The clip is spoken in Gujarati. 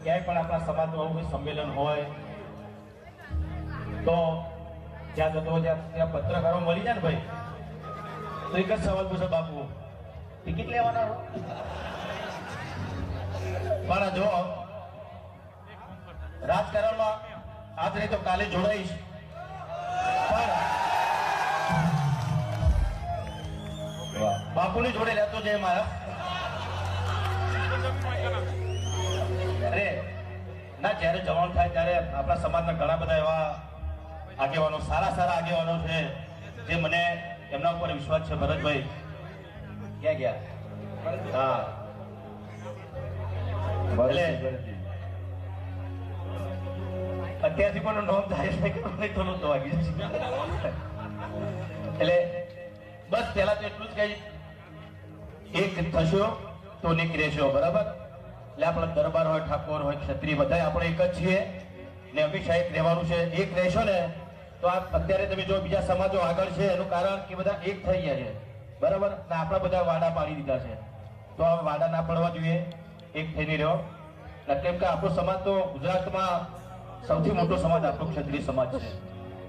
ક્યાંય પણ આપણા સમાજનું આવું કોઈ સંમેલન હોય તો જ્યાં જતો ત્યાં પત્રકારો મળી જાય ને ભાઈ, તો એક જ સવાલ પૂછે, બાપુ ટિકિટ લેવાના હો? પણ જો રાજકારણમાં આજ નહીં તો કાલે જોડાઈશ, બાપુની જોડે રહેતો છે મારા. અરે ના, જયારે જવાનું થાય ત્યારે આપણા સમાજના ઘણા બધા એવા આગેવાનો, સારા આગેવાનો છે જે મને એમના ઉપર વિશ્વાસ છે. ભરતભાઈ ક્યાં ગયા? હા, અત્યારથી પણ નોંધ થાય છે કે નહીં તો નહોતો વાગી એટલે બસ પહેલા તો એટલું જ કહી, એક થશો તો નીકળેશો, બરાબર? એટલે આપણા દરબાર હોય, ઠાકોર હોય, ક્ષત્રિય, બધા આપણે એક જ છીએ ને હંમેશા એક રહેવાનું છે. એક રહેશો ને તો આ અત્યારે તમે જો બીજા સમાજો આગળ છે એનું કારણ કે બધા એક થઈ ગયા છે, બરાબર? ને આપણા બધા વાડા પાડી દીધા છે, તો આ વાડા ના પડવા જોઈએ, એક થઈને રહ્યો. કેમ કે આપણો સમાજ તો ગુજરાતમાં સૌથી મોટો સમાજ આપણો ક્ષત્રિય સમાજ છે.